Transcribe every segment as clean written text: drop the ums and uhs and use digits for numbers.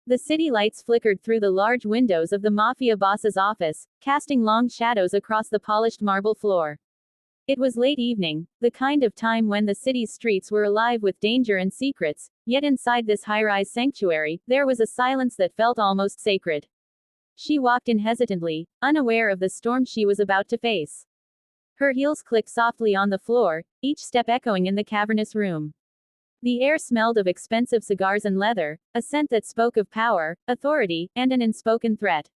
The city lights flickered through the large windows of the mafia boss's office, casting long shadows across the polished marble floor. It was late evening, the kind of time when the city's streets were alive with danger and secrets, yet inside this high-rise sanctuary, there was a silence that felt almost sacred. She walked in hesitantly, unaware of the storm she was about to face. Her heels clicked softly on the floor, each step echoing in the cavernous room. The air smelled of expensive cigars and leather, a scent that spoke of power, authority, and an unspoken threat.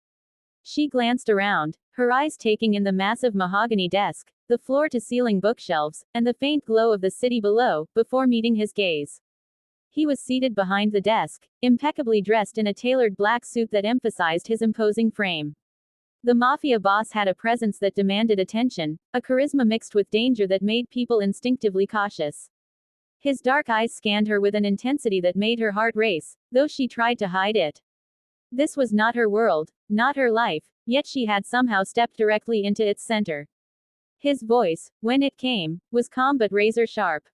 She glanced around, her eyes taking in the massive mahogany desk, the floor-to-ceiling bookshelves, and the faint glow of the city below, before meeting his gaze. He was seated behind the desk, impeccably dressed in a tailored black suit that emphasized his imposing frame. The mafia boss had a presence that demanded attention, a charisma mixed with danger that made people instinctively cautious. His dark eyes scanned her with an intensity that made her heart race, though she tried to hide it. This was not her world, not her life, yet she had somehow stepped directly into its center. His voice, when it came, was calm but razor-sharp.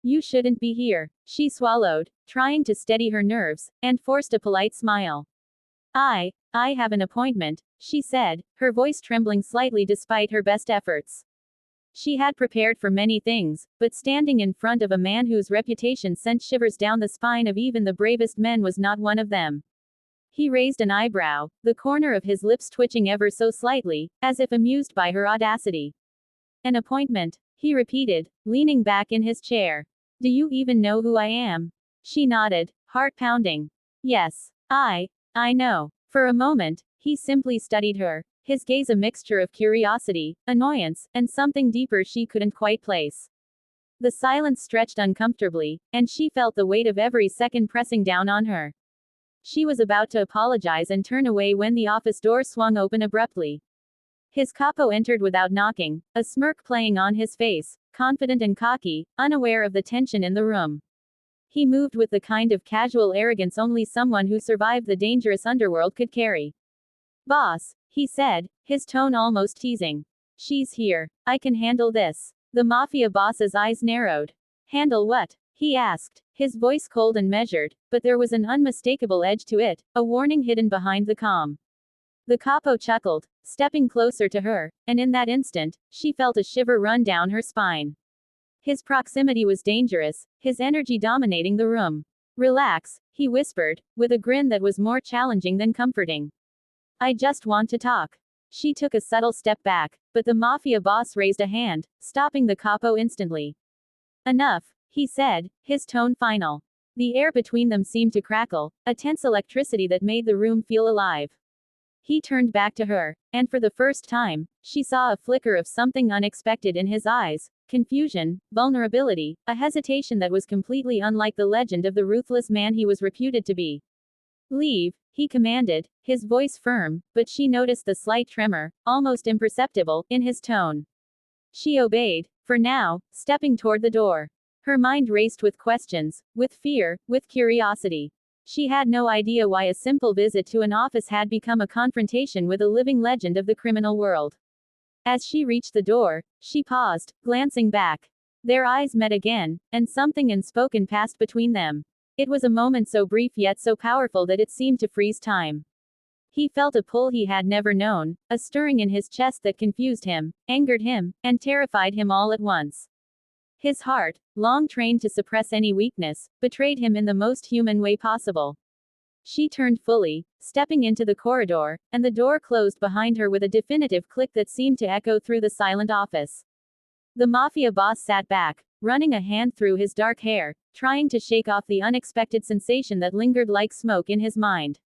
"You shouldn't be here," she swallowed, trying to steady her nerves, and forced a polite smile. I have an appointment," she said, her voice trembling slightly despite her best efforts. She had prepared for many things, but standing in front of a man whose reputation sent shivers down the spine of even the bravest men was not one of them. He raised an eyebrow, the corner of his lips twitching ever so slightly, as if amused by her audacity. "An appointment," he repeated, leaning back in his chair. "Do you even know who I am?" She nodded, heart pounding. "Yes, I know." For a moment, he simply studied her, his gaze a mixture of curiosity, annoyance, and something deeper she couldn't quite place. The silence stretched uncomfortably, and she felt the weight of every second pressing down on her. She was about to apologize and turn away when the office door swung open abruptly. His capo entered without knocking, a smirk playing on his face, confident and cocky, unaware of the tension in the room. He moved with the kind of casual arrogance only someone who survived the dangerous underworld could carry. "Boss," he said, his tone almost teasing. "She's here. I can handle this." The mafia boss's eyes narrowed. "Handle what?" he asked, his voice cold and measured, but there was an unmistakable edge to it, a warning hidden behind the calm. The capo chuckled, stepping closer to her, and in that instant, she felt a shiver run down her spine. His proximity was dangerous, his energy dominating the room. "Relax," he whispered, with a grin that was more challenging than comforting. "I just want to talk." She took a subtle step back, but the mafia boss raised a hand, stopping the capo instantly. "Enough," he said, his tone final. The air between them seemed to crackle, a tense electricity that made the room feel alive. He turned back to her, and for the first time, she saw a flicker of something unexpected in his eyes, confusion, vulnerability, a hesitation that was completely unlike the legend of the ruthless man he was reputed to be. "Leave," he commanded, his voice firm, but she noticed the slight tremor, almost imperceptible, in his tone. She obeyed, for now, stepping toward the door. Her mind raced with questions, with fear, with curiosity. She had no idea why a simple visit to an office had become a confrontation with a living legend of the criminal world. As she reached the door, she paused, glancing back. Their eyes met again, and something unspoken passed between them. It was a moment so brief yet so powerful that it seemed to freeze time. He felt a pull he had never known, a stirring in his chest that confused him, angered him, and terrified him all at once. His heart, long trained to suppress any weakness, betrayed him in the most human way possible. She turned fully, stepping into the corridor, and the door closed behind her with a definitive click that seemed to echo through the silent office. The mafia boss sat back, running a hand through his dark hair, trying to shake off the unexpected sensation that lingered like smoke in his mind.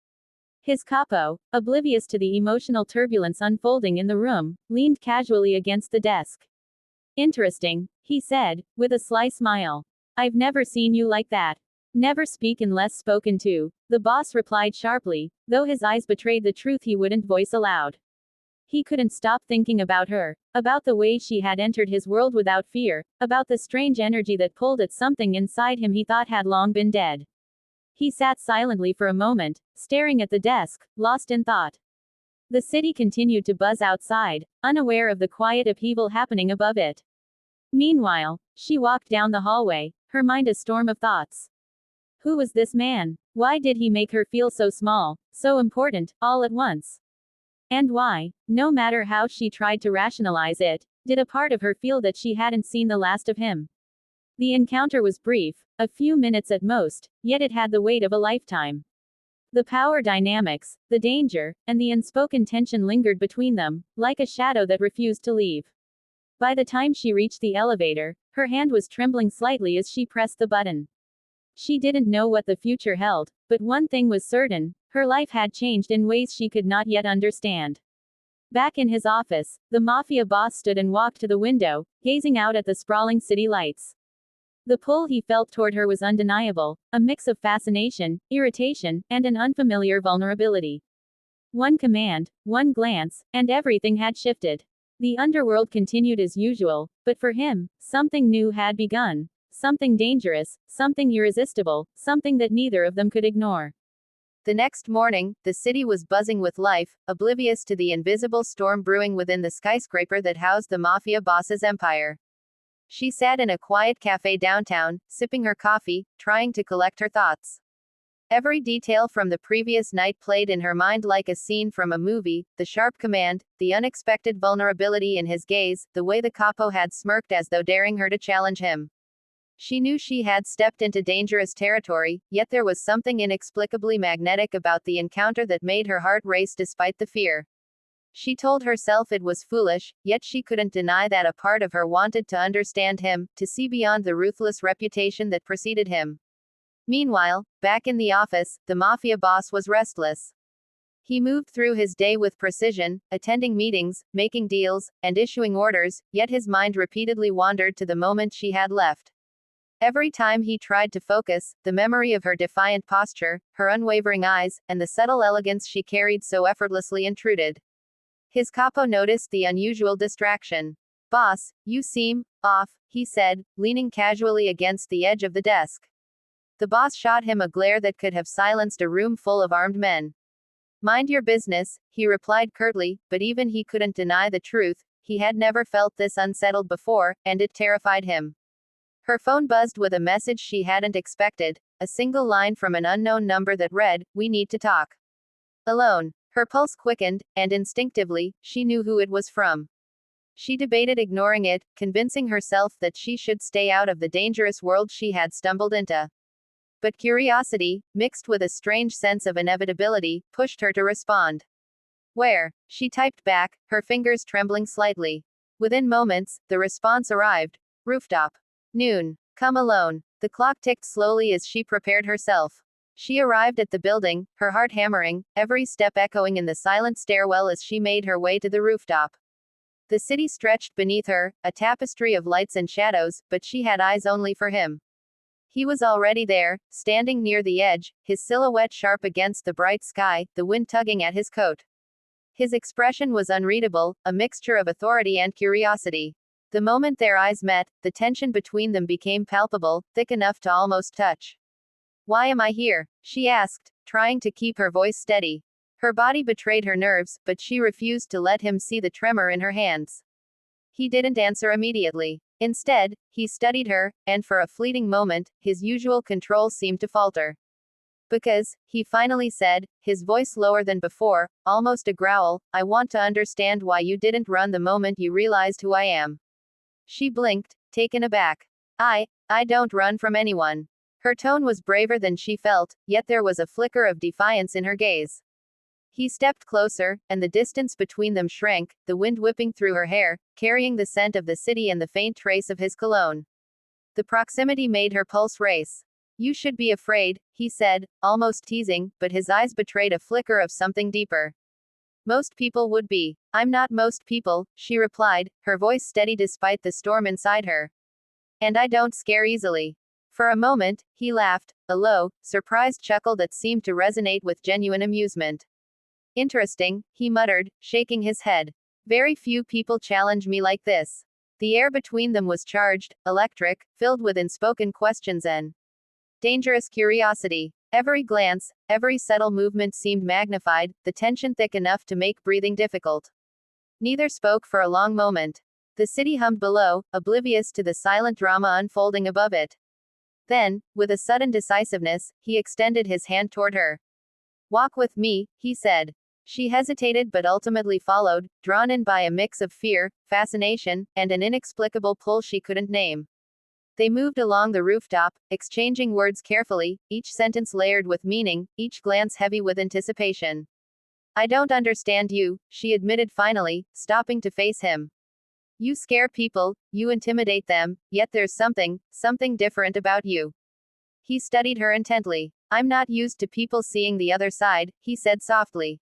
His capo, oblivious to the emotional turbulence unfolding in the room, leaned casually against the desk. "Interesting," he said, with a sly smile. "I've never seen you like that." "Never speak unless spoken to," the boss replied sharply, though his eyes betrayed the truth he wouldn't voice aloud. He couldn't stop thinking about her, about the way she had entered his world without fear, about the strange energy that pulled at something inside him he thought had long been dead. He sat silently for a moment, staring at the desk, lost in thought. The city continued to buzz outside, unaware of the quiet upheaval happening above it. Meanwhile, she walked down the hallway, her mind a storm of thoughts. Who was this man? Why did he make her feel so small, so important, all at once? And why, no matter how she tried to rationalize it, did a part of her feel that she hadn't seen the last of him? The encounter was brief, a few minutes at most, yet it had the weight of a lifetime. The power dynamics, the danger, and the unspoken tension lingered between them, like a shadow that refused to leave. By the time she reached the elevator, her hand was trembling slightly as she pressed the button. She didn't know what the future held, but one thing was certain, her life had changed in ways she could not yet understand. Back in his office, the mafia boss stood and walked to the window, gazing out at the sprawling city lights. The pull he felt toward her was undeniable, a mix of fascination, irritation, and an unfamiliar vulnerability. One command, one glance, and everything had shifted. The underworld continued as usual, but for him, something new had begun. Something dangerous, something irresistible, something that neither of them could ignore. The next morning, the city was buzzing with life, oblivious to the invisible storm brewing within the skyscraper that housed the mafia boss's empire. She sat in a quiet cafe downtown, sipping her coffee, trying to collect her thoughts. Every detail from the previous night played in her mind like a scene from a movie, the sharp command, the unexpected vulnerability in his gaze, the way the capo had smirked as though daring her to challenge him. She knew she had stepped into dangerous territory, yet there was something inexplicably magnetic about the encounter that made her heart race despite the fear. She told herself it was foolish, yet she couldn't deny that a part of her wanted to understand him, to see beyond the ruthless reputation that preceded him. Meanwhile, back in the office, the mafia boss was restless. He moved through his day with precision, attending meetings, making deals, and issuing orders, yet his mind repeatedly wandered to the moment she had left. Every time he tried to focus, the memory of her defiant posture, her unwavering eyes, and the subtle elegance she carried so effortlessly intruded. His capo noticed the unusual distraction. "Boss, you seem off," he said, leaning casually against the edge of the desk. The boss shot him a glare that could have silenced a room full of armed men. "Mind your business," he replied curtly, but even he couldn't deny the truth. He had never felt this unsettled before, and it terrified him. Her phone buzzed with a message she hadn't expected, a single line from an unknown number that read, "We need to talk." Alone. Her pulse quickened, and instinctively, she knew who it was from. She debated ignoring it, convincing herself that she should stay out of the dangerous world she had stumbled into. But curiosity, mixed with a strange sense of inevitability, pushed her to respond. "Where?" she typed back, her fingers trembling slightly. Within moments, the response arrived. "Rooftop. Noon. Come alone." The clock ticked slowly as she prepared herself. She arrived at the building, her heart hammering, every step echoing in the silent stairwell as she made her way to the rooftop. The city stretched beneath her, a tapestry of lights and shadows, but she had eyes only for him. He was already there, standing near the edge, his silhouette sharp against the bright sky, the wind tugging at his coat. His expression was unreadable, a mixture of authority and curiosity. The moment their eyes met, the tension between them became palpable, thick enough to almost touch. "Why am I here?" she asked, trying to keep her voice steady. Her body betrayed her nerves, but she refused to let him see the tremor in her hands. He didn't answer immediately. Instead, he studied her, and for a fleeting moment, his usual control seemed to falter. "Because," he finally said, his voice lower than before, almost a growl, "I want to understand why you didn't run the moment you realized who I am." She blinked, taken aback. I don't run from anyone." Her tone was braver than she felt, yet there was a flicker of defiance in her gaze. He stepped closer, and the distance between them shrank, the wind whipping through her hair, carrying the scent of the city and the faint trace of his cologne. The proximity made her pulse race. "You should be afraid," he said, almost teasing, but his eyes betrayed a flicker of something deeper. "Most people would be." "I'm not most people," she replied, her voice steady despite the storm inside her. "And I don't scare easily." For a moment, he laughed, a low, surprised chuckle that seemed to resonate with genuine amusement. "Interesting," he muttered, shaking his head. "Very few people challenge me like this." The air between them was charged, electric, filled with unspoken questions and dangerous curiosity. Every glance, every subtle movement seemed magnified, the tension thick enough to make breathing difficult. Neither spoke for a long moment. The city hummed below, oblivious to the silent drama unfolding above it. Then, with a sudden decisiveness, he extended his hand toward her. "Walk with me," he said. She hesitated but ultimately followed, drawn in by a mix of fear, fascination, and an inexplicable pull she couldn't name. They moved along the rooftop, exchanging words carefully, each sentence layered with meaning, each glance heavy with anticipation. "I don't understand you," she admitted finally, stopping to face him. "You scare people, you intimidate them, yet there's something different about you." He studied her intently. "I'm not used to people seeing the other side," he said softly.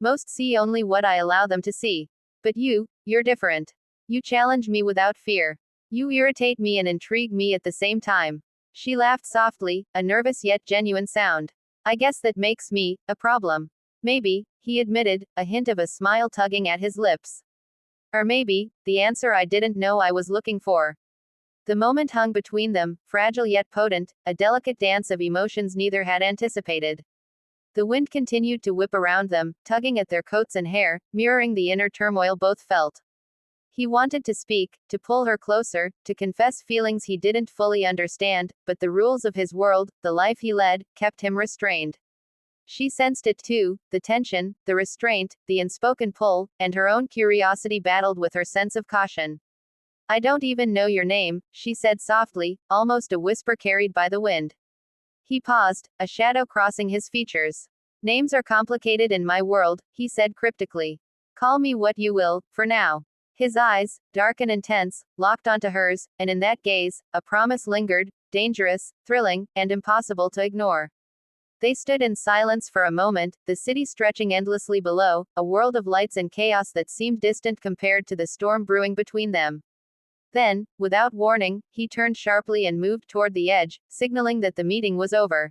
"Most see only what I allow them to see. But you're different. You challenge me without fear. You irritate me and intrigue me at the same time." She laughed softly, a nervous yet genuine sound. "I guess that makes me a problem." "Maybe," he admitted, a hint of a smile tugging at his lips. "Or maybe, the answer I didn't know I was looking for." The moment hung between them, fragile yet potent, a delicate dance of emotions neither had anticipated. The wind continued to whip around them, tugging at their coats and hair, mirroring the inner turmoil both felt. He wanted to speak, to pull her closer, to confess feelings he didn't fully understand, but the rules of his world, the life he led, kept him restrained. She sensed it too, the tension, the restraint, the unspoken pull, and her own curiosity battled with her sense of caution. "I don't even know your name," she said softly, almost a whisper carried by the wind. He paused, a shadow crossing his features. "Names are complicated in my world," he said cryptically. "Call me what you will, for now." His eyes, dark and intense, locked onto hers, and in that gaze, a promise lingered, dangerous, thrilling, and impossible to ignore. They stood in silence for a moment, the city stretching endlessly below, a world of lights and chaos that seemed distant compared to the storm brewing between them. Then, without warning, he turned sharply and moved toward the edge, signaling that the meeting was over.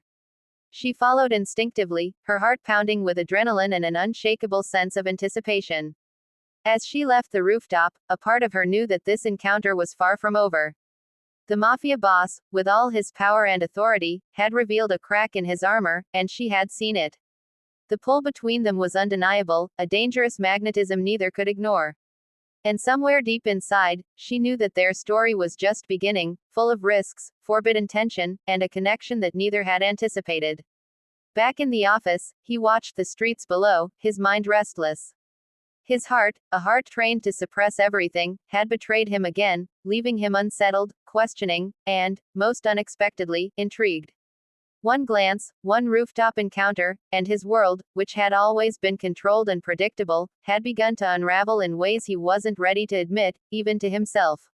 She followed instinctively, her heart pounding with adrenaline and an unshakable sense of anticipation. As she left the rooftop, a part of her knew that this encounter was far from over. The mafia boss, with all his power and authority, had revealed a crack in his armor, and she had seen it. The pull between them was undeniable, a dangerous magnetism neither could ignore. And somewhere deep inside, she knew that their story was just beginning, full of risks, forbidden tension, and a connection that neither had anticipated. Back in the office, he watched the streets below, his mind restless. His heart, a heart trained to suppress everything, had betrayed him again, leaving him unsettled, questioning, and, most unexpectedly, intrigued. One glance, one rooftop encounter, and his world, which had always been controlled and predictable, had begun to unravel in ways he wasn't ready to admit, even to himself.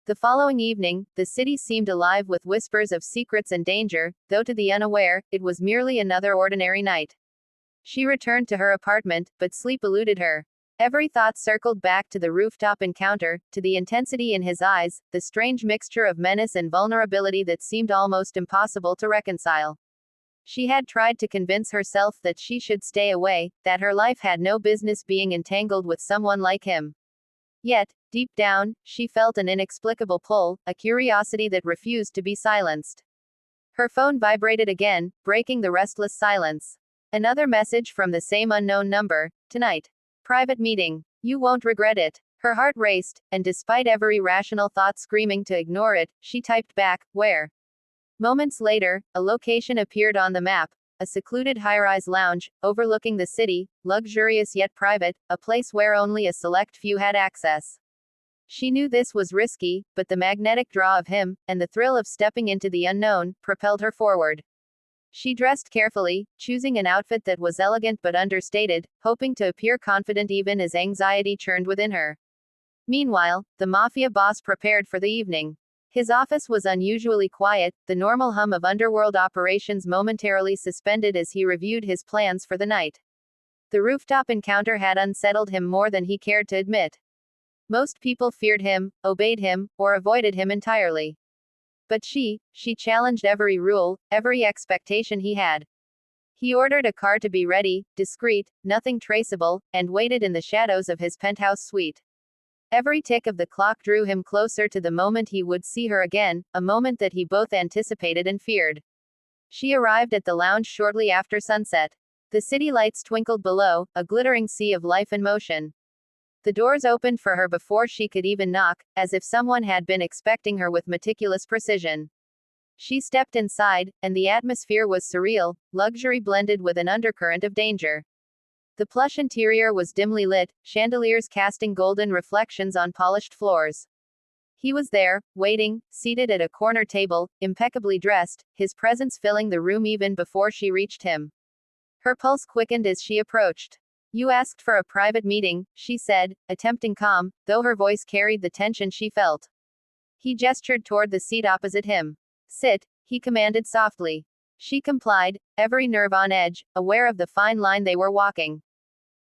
The following evening, the city seemed alive with whispers of secrets and danger, though to the unaware, it was merely another ordinary night. She returned to her apartment, but sleep eluded her. Every thought circled back to the rooftop encounter, to the intensity in his eyes, the strange mixture of menace and vulnerability that seemed almost impossible to reconcile. She had tried to convince herself that she should stay away, that her life had no business being entangled with someone like him. Yet, deep down, she felt an inexplicable pull, a curiosity that refused to be silenced. Her phone vibrated again, breaking the restless silence. Another message from the same unknown number. "Tonight. Private meeting. You won't regret it." Her heart raced, and despite every rational thought screaming to ignore it, she typed back, "Where?" Moments later, a location appeared on the map. A secluded high-rise lounge, overlooking the city, luxurious yet private, a place where only a select few had access. She knew this was risky, but the magnetic draw of him, and the thrill of stepping into the unknown, propelled her forward. She dressed carefully, choosing an outfit that was elegant but understated, hoping to appear confident even as anxiety churned within her. Meanwhile, the mafia boss prepared for the evening. His office was unusually quiet, the normal hum of underworld operations momentarily suspended as he reviewed his plans for the night. The rooftop encounter had unsettled him more than he cared to admit. Most people feared him, obeyed him, or avoided him entirely. But she challenged every rule, every expectation he had. He ordered a car to be ready, discreet, nothing traceable, and waited in the shadows of his penthouse suite. Every tick of the clock drew him closer to the moment he would see her again, a moment that he both anticipated and feared. She arrived at the lounge shortly after sunset. The city lights twinkled below, a glittering sea of life and motion. The doors opened for her before she could even knock, as if someone had been expecting her with meticulous precision. She stepped inside, and the atmosphere was surreal, luxury blended with an undercurrent of danger. The plush interior was dimly lit, chandeliers casting golden reflections on polished floors. He was there, waiting, seated at a corner table, impeccably dressed, his presence filling the room even before she reached him. Her pulse quickened as she approached. "You asked for a private meeting," she said, attempting calm, though her voice carried the tension she felt. He gestured toward the seat opposite him. "Sit," he commanded softly. She complied, every nerve on edge, aware of the fine line they were walking.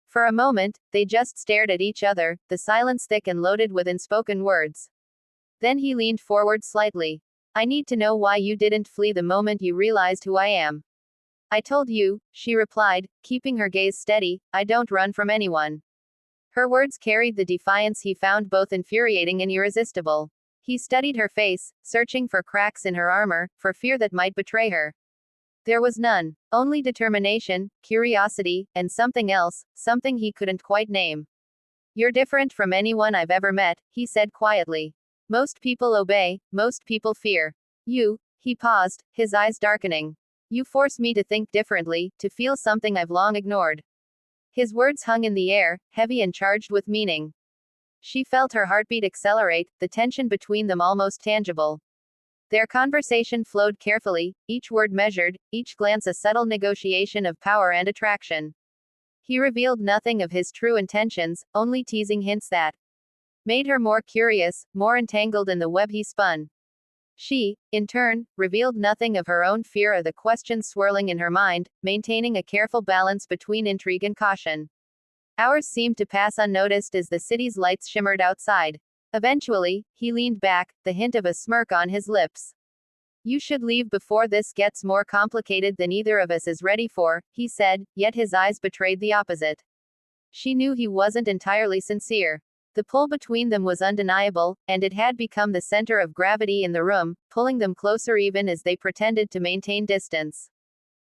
For a moment, they just stared at each other, the silence thick and loaded with unspoken words. Then he leaned forward slightly. "I need to know why you didn't flee the moment you realized who I am." "I told you," she replied, keeping her gaze steady, "I don't run from anyone." Her words carried the defiance he found both infuriating and irresistible. He studied her face, searching for cracks in her armor, for fear that might betray her. There was none. Only determination, curiosity, and something else, something he couldn't quite name. "You're different from anyone I've ever met," he said quietly. "Most people obey, most people fear. You," he paused, his eyes darkening. "You force me to think differently, to feel something I've long ignored." His words hung in the air, heavy and charged with meaning. She felt her heartbeat accelerate, the tension between them almost tangible. Their conversation flowed carefully, each word measured, each glance a subtle negotiation of power and attraction. He revealed nothing of his true intentions, only teasing hints that made her more curious, more entangled in the web he spun. She, in turn, revealed nothing of her own fear or the questions swirling in her mind, maintaining a careful balance between intrigue and caution. Hours seemed to pass unnoticed as the city's lights shimmered outside. Eventually, he leaned back, the hint of a smirk on his lips. "You should leave before this gets more complicated than either of us is ready for," he said, yet his eyes betrayed the opposite. She knew he wasn't entirely sincere. The pull between them was undeniable, and it had become the center of gravity in the room, pulling them closer even as they pretended to maintain distance.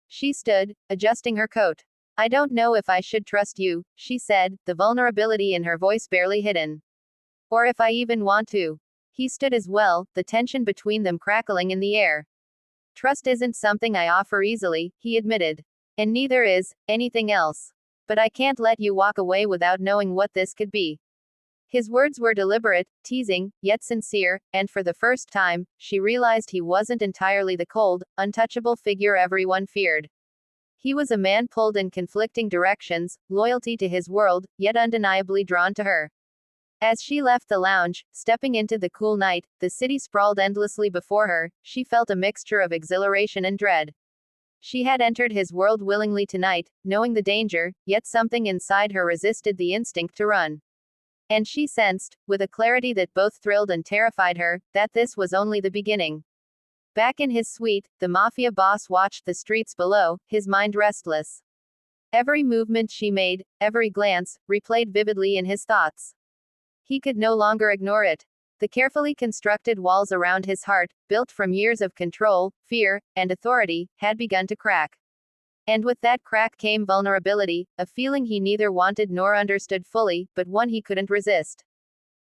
She stood, adjusting her coat. "I don't know if I should trust you," she said, the vulnerability in her voice barely hidden. "Or if I even want to." He stood as well, the tension between them crackling in the air. "Trust isn't something I offer easily," he admitted. "And neither is anything else. But I can't let you walk away without knowing what this could be." His words were deliberate, teasing, yet sincere, and for the first time, she realized he wasn't entirely the cold, untouchable figure everyone feared. He was a man pulled in conflicting directions, loyalty to his world, yet undeniably drawn to her. As she left the lounge, stepping into the cool night, the city sprawled endlessly before her, she felt a mixture of exhilaration and dread. She had entered his world willingly tonight, knowing the danger, yet something inside her resisted the instinct to run. And she sensed, with a clarity that both thrilled and terrified her, that this was only the beginning. Back in his suite, the mafia boss watched the streets below, his mind restless. Every movement she made, every glance, replayed vividly in his thoughts. He could no longer ignore it. The carefully constructed walls around his heart, built from years of control, fear, and authority, had begun to crack. And with that crack came vulnerability, a feeling he neither wanted nor understood fully, but one he couldn't resist.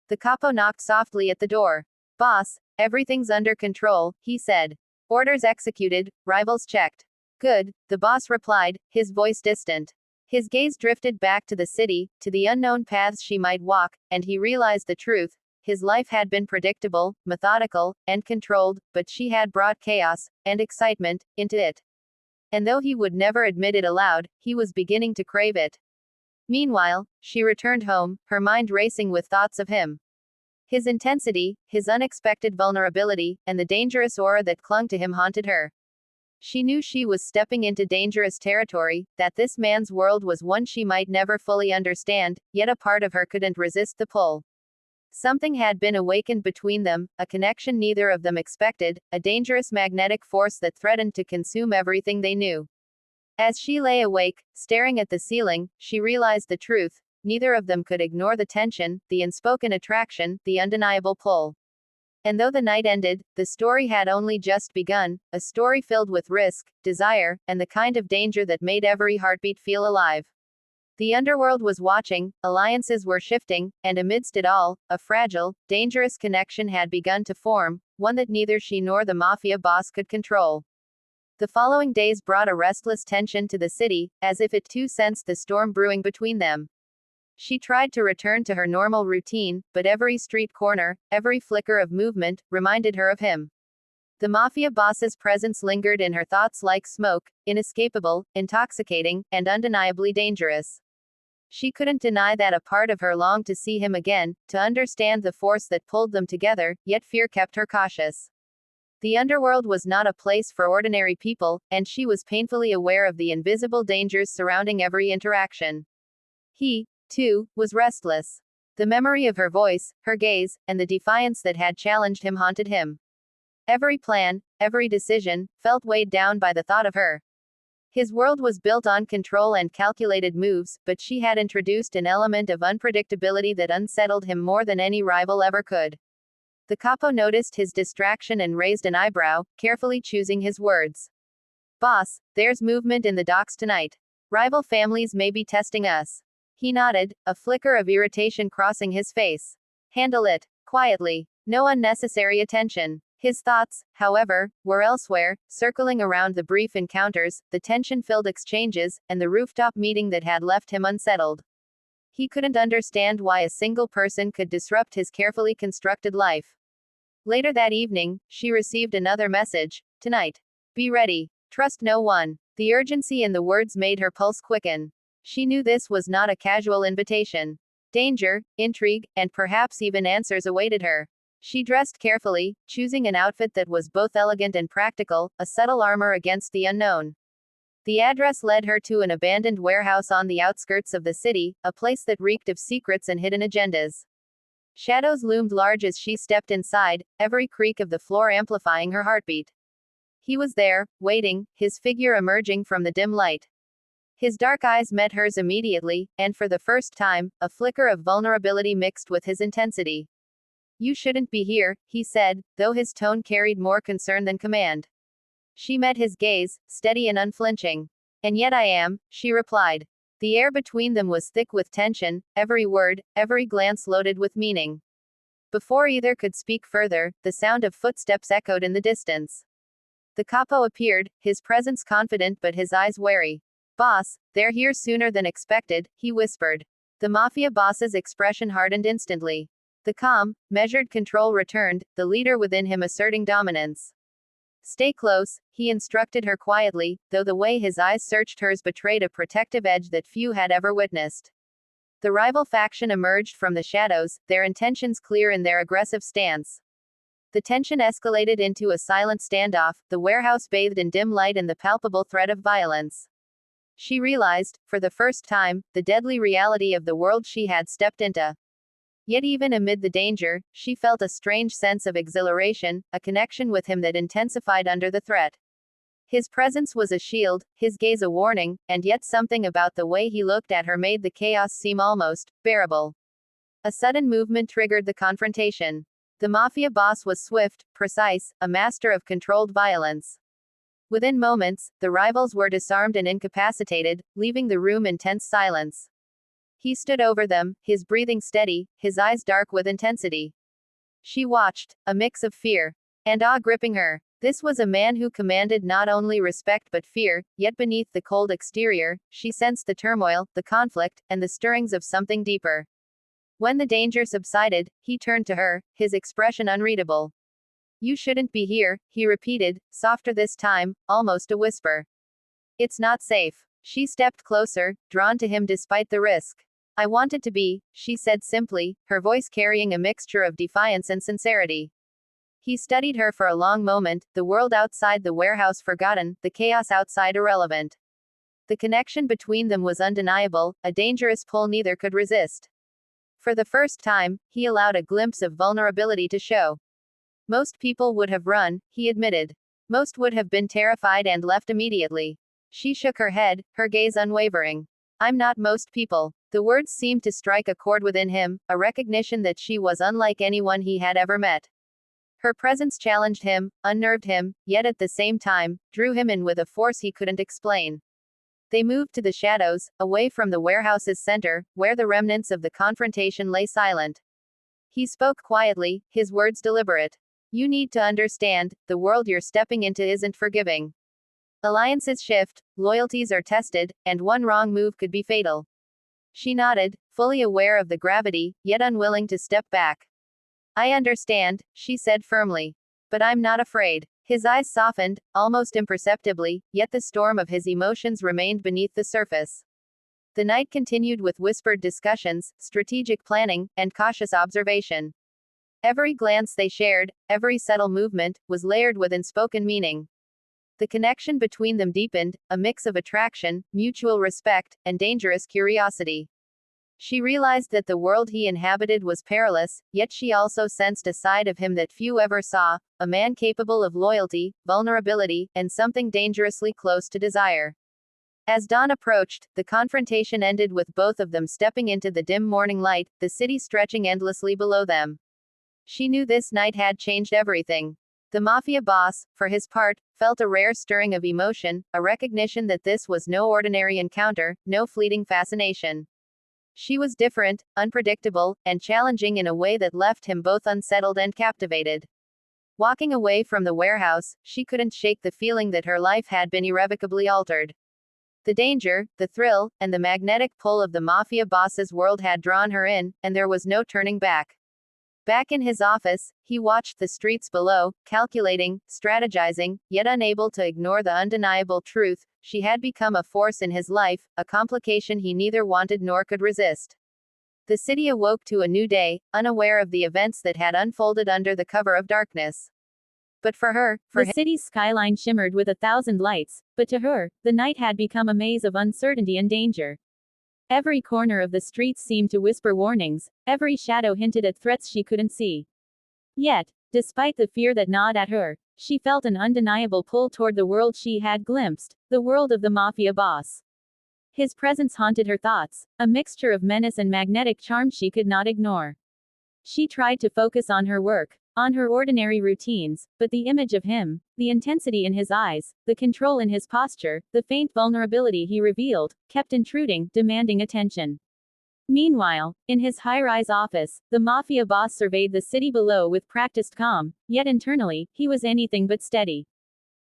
The capo knocked softly at the door. "Boss, everything's under control," he said. "Orders executed, rivals checked." "Good," the boss replied, his voice distant. His gaze drifted back to the city, to the unknown paths she might walk, and he realized the truth. His life had been predictable, methodical, and controlled, but she had brought chaos and excitement into it. And though he would never admit it aloud, he was beginning to crave it. Meanwhile, she returned home, her mind racing with thoughts of him. His intensity, his unexpected vulnerability, and the dangerous aura that clung to him haunted her. She knew she was stepping into dangerous territory, that this man's world was one she might never fully understand, yet a part of her couldn't resist the pull. Something had been awakened between them, a connection neither of them expected, a dangerous magnetic force that threatened to consume everything they knew. As she lay awake, staring at the ceiling, she realized the truth. Neither of them could ignore the tension, the unspoken attraction, the undeniable pull. And though the night ended, the story had only just begun, a story filled with risk, desire, and the kind of danger that made every heartbeat feel alive. The underworld was watching, alliances were shifting, and amidst it all, a fragile, dangerous connection had begun to form, one that neither she nor the mafia boss could control. The following days brought a restless tension to the city, as if it too sensed the storm brewing between them. She tried to return to her normal routine, but every street corner, every flicker of movement, reminded her of him. The mafia boss's presence lingered in her thoughts like smoke, inescapable, intoxicating, and undeniably dangerous. She couldn't deny that a part of her longed to see him again, to understand the force that pulled them together, yet fear kept her cautious. The underworld was not a place for ordinary people, and she was painfully aware of the invisible dangers surrounding every interaction. He, too, was restless. The memory of her voice, her gaze, and the defiance that had challenged him haunted him. Every plan, every decision, felt weighed down by the thought of her. His world was built on control and calculated moves, but she had introduced an element of unpredictability that unsettled him more than any rival ever could. The capo noticed his distraction and raised an eyebrow, carefully choosing his words. Boss, there's movement in the docks tonight. Rival families may be testing us. He nodded, a flicker of irritation crossing his face. Handle it, quietly. No unnecessary attention. His thoughts, however, were elsewhere, circling around the brief encounters, the tension-filled exchanges, and the rooftop meeting that had left him unsettled. He couldn't understand why a single person could disrupt his carefully constructed life. Later that evening, she received another message. Tonight. Be ready. Trust no one. The urgency in the words made her pulse quicken. She knew this was not a casual invitation. Danger, intrigue, and perhaps even answers awaited her. She dressed carefully, choosing an outfit that was both elegant and practical, a subtle armor against the unknown. The address led her to an abandoned warehouse on the outskirts of the city, a place that reeked of secrets and hidden agendas. Shadows loomed large as she stepped inside, every creak of the floor amplifying her heartbeat. He was there, waiting, his figure emerging from the dim light. His dark eyes met hers immediately, and for the first time, a flicker of vulnerability mixed with his intensity. You shouldn't be here, he said, though his tone carried more concern than command. She met his gaze, steady and unflinching. And yet I am, she replied. The air between them was thick with tension, every word, every glance loaded with meaning. Before either could speak further, the sound of footsteps echoed in the distance. The capo appeared, his presence confident but his eyes wary. Boss, they're here sooner than expected, he whispered. The mafia boss's expression hardened instantly. The calm, measured control returned, the leader within him asserting dominance. Stay close, he instructed her quietly, though the way his eyes searched hers betrayed a protective edge that few had ever witnessed. The rival faction emerged from the shadows, their intentions clear in their aggressive stance. The tension escalated into a silent standoff, the warehouse bathed in dim light and the palpable threat of violence. She realized, for the first time, the deadly reality of the world she had stepped into. Yet even amid the danger, she felt a strange sense of exhilaration, a connection with him that intensified under the threat. His presence was a shield, his gaze a warning, and yet something about the way he looked at her made the chaos seem almost bearable. A sudden movement triggered the confrontation. The mafia boss was swift, precise, a master of controlled violence. Within moments, the rivals were disarmed and incapacitated, leaving the room in tense silence. He stood over them, his breathing steady, his eyes dark with intensity. She watched, a mix of fear and awe gripping her. This was a man who commanded not only respect but fear, yet beneath the cold exterior, she sensed the turmoil, the conflict, and the stirrings of something deeper. When the danger subsided, he turned to her, his expression unreadable. You shouldn't be here, he repeated, softer this time, almost a whisper. It's not safe. She stepped closer, drawn to him despite the risk. I wanted to be, she said simply, her voice carrying a mixture of defiance and sincerity. He studied her for a long moment, the world outside the warehouse forgotten, the chaos outside irrelevant. The connection between them was undeniable, a dangerous pull neither could resist. For the first time, he allowed a glimpse of vulnerability to show. Most people would have run, he admitted. Most would have been terrified and left immediately. She shook her head, her gaze unwavering. I'm not most people. The words seemed to strike a chord within him, a recognition that she was unlike anyone he had ever met. Her presence challenged him, unnerved him, yet at the same time, drew him in with a force he couldn't explain. They moved to the shadows, away from the warehouse's center, where the remnants of the confrontation lay silent. He spoke quietly, his words deliberate. You need to understand, the world you're stepping into isn't forgiving. Alliances shift, loyalties are tested, and one wrong move could be fatal. She nodded, fully aware of the gravity, yet unwilling to step back. I understand, she said firmly. But I'm not afraid. His eyes softened, almost imperceptibly, yet the storm of his emotions remained beneath the surface. The night continued with whispered discussions, strategic planning, and cautious observation. Every glance they shared, every subtle movement, was layered with unspoken meaning. The connection between them deepened, a mix of attraction, mutual respect, and dangerous curiosity. She realized that the world he inhabited was perilous, yet she also sensed a side of him that few ever saw, a man capable of loyalty, vulnerability, and something dangerously close to desire. As dawn approached, the confrontation ended with both of them stepping into the dim morning light, the city stretching endlessly below them. She knew this night had changed everything. The mafia boss, for his part, felt a rare stirring of emotion, a recognition that this was no ordinary encounter, no fleeting fascination. She was different, unpredictable, and challenging in a way that left him both unsettled and captivated. Walking away from the warehouse, she couldn't shake the feeling that her life had been irrevocably altered. The danger, the thrill, and the magnetic pull of the mafia boss's world had drawn her in, and there was no turning back. Back in his office, he watched the streets below, calculating, strategizing, yet unable to ignore the undeniable truth: she had become a force in his life, a complication he neither wanted nor could resist. The city awoke to a new day, unaware of the events that had unfolded under the cover of darkness. But for her, the city's skyline shimmered with 1,000 lights, but to her, the night had become a maze of uncertainty and danger. Every corner of the streets seemed to whisper warnings, every shadow hinted at threats she couldn't see. Yet, despite the fear that gnawed at her, she felt an undeniable pull toward the world she had glimpsed, the world of the mafia boss. His presence haunted her thoughts, a mixture of menace and magnetic charm she could not ignore. She tried to focus on her work, on her ordinary routines, but the image of him, the intensity in his eyes, the control in his posture, the faint vulnerability he revealed, kept intruding, demanding attention. Meanwhile, in his high-rise office, the mafia boss surveyed the city below with practiced calm, yet internally, he was anything but steady.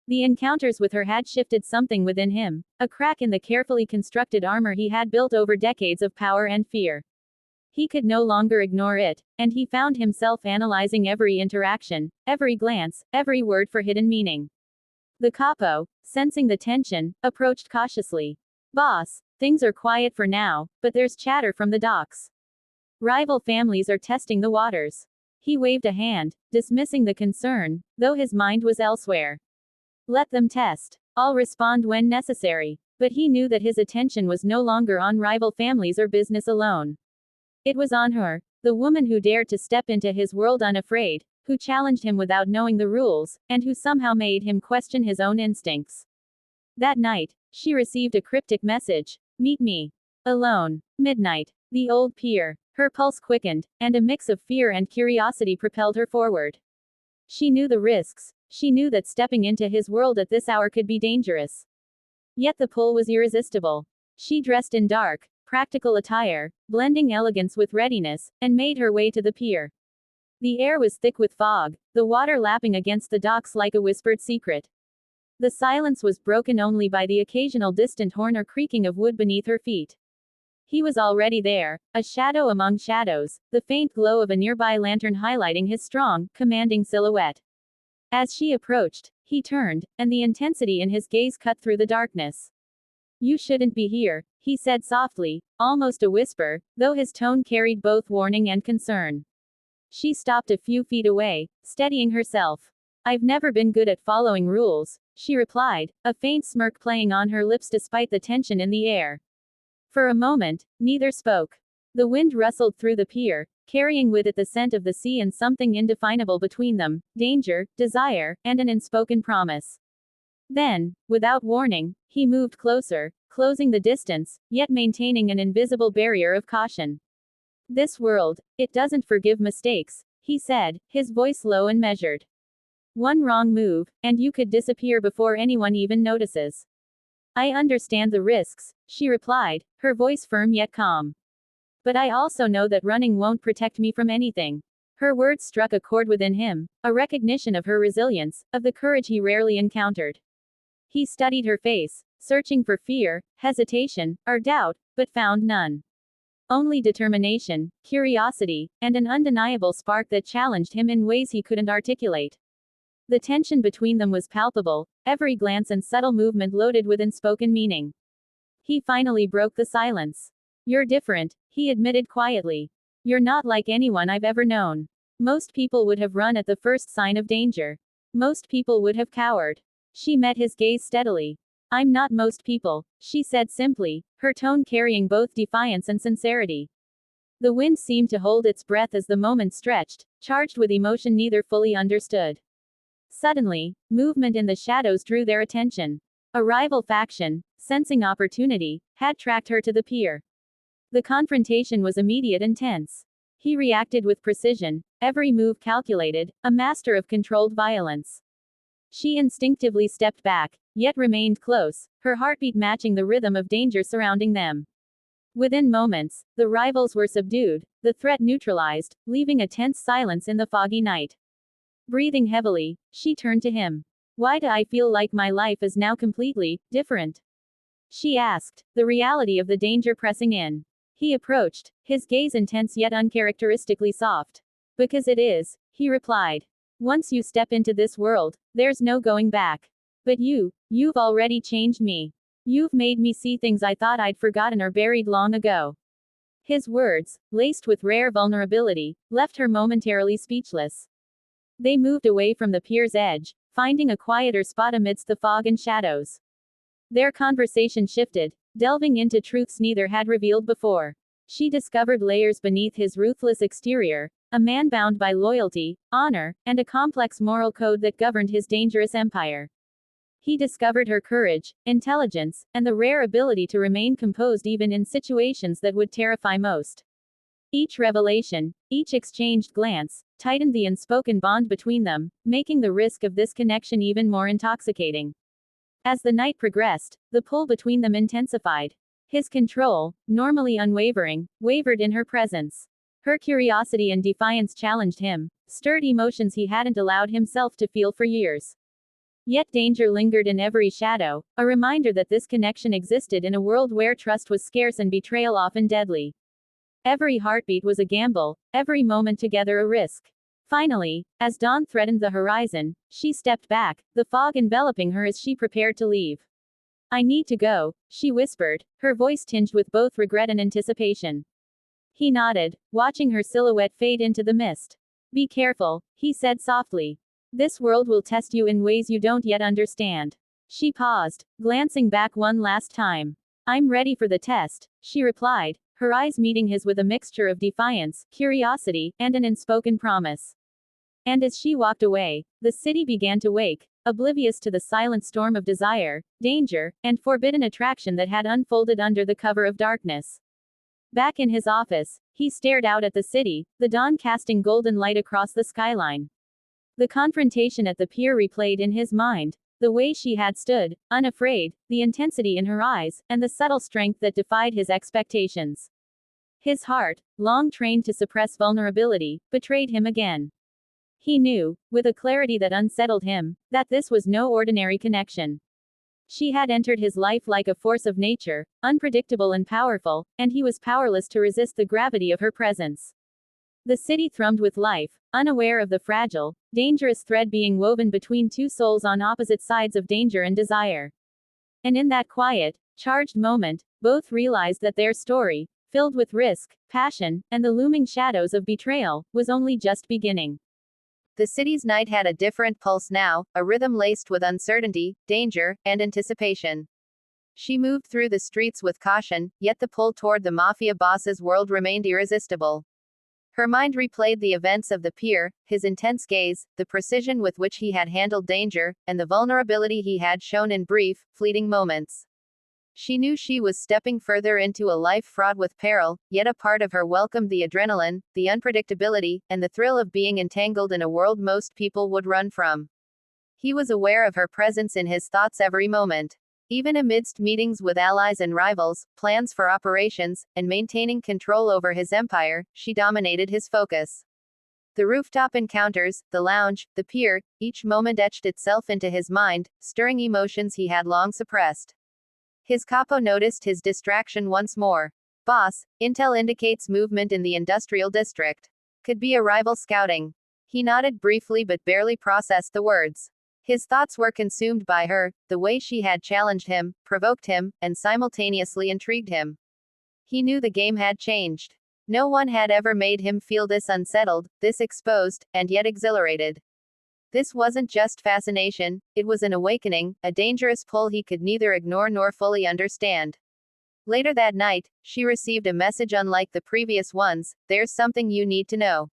The encounters with her had shifted something within him, a crack in the carefully constructed armor he had built over decades of power and fear. He could no longer ignore it, and he found himself analyzing every interaction, every glance, every word for hidden meaning. The capo, sensing the tension, approached cautiously. Boss, things are quiet for now, but there's chatter from the docks. Rival families are testing the waters. He waved a hand, dismissing the concern, though his mind was elsewhere. Let them test. I'll respond when necessary. But he knew that his attention was no longer on rival families or business alone. It was on her, the woman who dared to step into his world unafraid, who challenged him without knowing the rules, and who somehow made him question his own instincts. That night, she received a cryptic message: meet me. Alone. Midnight. The old pier. Her pulse quickened, and a mix of fear and curiosity propelled her forward. She knew the risks. She knew that stepping into his world at this hour could be dangerous. Yet the pull was irresistible. She dressed in dark, practical attire, blending elegance with readiness, and made her way to the pier. The air was thick with fog, the water lapping against the docks like a whispered secret. The silence was broken only by the occasional distant horn or creaking of wood beneath her feet. He was already there, a shadow among shadows, the faint glow of a nearby lantern highlighting his strong, commanding silhouette. As she approached, he turned, and the intensity in his gaze cut through the darkness. You shouldn't be here, he said softly, almost a whisper, though his tone carried both warning and concern. She stopped a few feet away, steadying herself. I've never been good at following rules, she replied, a faint smirk playing on her lips despite the tension in the air. For a moment, neither spoke. The wind rustled through the pier, carrying with it the scent of the sea and something indefinable between them: danger, desire, and an unspoken promise. Then, without warning, he moved closer, closing the distance, yet maintaining an invisible barrier of caution. This world, it doesn't forgive mistakes, he said, his voice low and measured. One wrong move, and you could disappear before anyone even notices. I understand the risks, she replied, her voice firm yet calm. But I also know that running won't protect me from anything. Her words struck a chord within him, a recognition of her resilience, of the courage he rarely encountered. He studied her face, searching for fear, hesitation, or doubt, but found none. Only determination, curiosity, and an undeniable spark that challenged him in ways he couldn't articulate. The tension between them was palpable, every glance and subtle movement loaded with unspoken meaning. He finally broke the silence. You're different, he admitted quietly. You're not like anyone I've ever known. Most people would have run at the first sign of danger. Most people would have cowered. She met his gaze steadily. I'm not most people, she said simply, her tone carrying both defiance and sincerity. The wind seemed to hold its breath as the moment stretched, charged with emotion neither fully understood. Suddenly, movement in the shadows drew their attention. A rival faction, sensing opportunity, had tracked her to the pier. The confrontation was immediate and tense. He reacted with precision, every move calculated, a master of controlled violence. She instinctively stepped back, yet remained close, her heartbeat matching the rhythm of danger surrounding them. Within moments, the rivals were subdued, the threat neutralized, leaving a tense silence in the foggy night. Breathing heavily, she turned to him. Why do I feel like my life is now completely different? She asked, the reality of the danger pressing in. He approached, his gaze intense yet uncharacteristically soft. Because it is, he replied. Once you step into this world, there's no going back. But you've already changed me. You've made me see things I thought I'd forgotten or buried long ago. His words, laced with rare vulnerability, left her momentarily speechless. They moved away from the pier's edge, finding a quieter spot amidst the fog and shadows. Their conversation shifted, delving into truths neither had revealed before. She discovered layers beneath his ruthless exterior, a man bound by loyalty, honor, and a complex moral code that governed his dangerous empire. He discovered her courage, intelligence, and the rare ability to remain composed even in situations that would terrify most. Each revelation, each exchanged glance, tightened the unspoken bond between them, making the risk of this connection even more intoxicating. As the night progressed, the pull between them intensified. His control, normally unwavering, wavered in her presence. Her curiosity and defiance challenged him, stirred emotions he hadn't allowed himself to feel for years. Yet danger lingered in every shadow, a reminder that this connection existed in a world where trust was scarce and betrayal often deadly. Every heartbeat was a gamble, every moment together a risk. Finally, as dawn threatened the horizon, she stepped back, the fog enveloping her as she prepared to leave. I need to go, she whispered, her voice tinged with both regret and anticipation. He nodded, watching her silhouette fade into the mist. Be careful, he said softly. This world will test you in ways you don't yet understand. She paused, glancing back one last time. I'm ready for the test, she replied, her eyes meeting his with a mixture of defiance, curiosity, and an unspoken promise. And as she walked away, the city began to wake, oblivious to the silent storm of desire, danger, and forbidden attraction that had unfolded under the cover of darkness. Back in his office, he stared out at the city, the dawn casting golden light across the skyline. The confrontation at the pier replayed in his mind, the way she had stood, unafraid, the intensity in her eyes, and the subtle strength that defied his expectations. His heart, long trained to suppress vulnerability, betrayed him again. He knew, with a clarity that unsettled him, that this was no ordinary connection. She had entered his life like a force of nature, unpredictable and powerful, and he was powerless to resist the gravity of her presence. The city thrummed with life, unaware of the fragile, dangerous thread being woven between two souls on opposite sides of danger and desire. And in that quiet, charged moment, both realized that their story, filled with risk, passion, and the looming shadows of betrayal, was only just beginning. The city's night had a different pulse now, a rhythm laced with uncertainty, danger, and anticipation. She moved through the streets with caution, yet the pull toward the mafia boss's world remained irresistible. Her mind replayed the events of the pier, his intense gaze, the precision with which he had handled danger, and the vulnerability he had shown in brief, fleeting moments. She knew she was stepping further into a life fraught with peril, yet a part of her welcomed the adrenaline, the unpredictability, and the thrill of being entangled in a world most people would run from. He was aware of her presence in his thoughts every moment. Even amidst meetings with allies and rivals, plans for operations, and maintaining control over his empire, she dominated his focus. The rooftop encounters, the lounge, the pier, each moment etched itself into his mind, stirring emotions he had long suppressed. His capo noticed his distraction once more. Boss, intel indicates movement in the industrial district. Could be a rival scouting. He nodded briefly but barely processed the words. His thoughts were consumed by her, the way she had challenged him, provoked him, and simultaneously intrigued him. He knew the game had changed. No one had ever made him feel this unsettled, this exposed, and yet exhilarated. This wasn't just fascination, it was an awakening, a dangerous pull he could neither ignore nor fully understand. Later that night, she received a message unlike the previous ones: "There's something you need to know.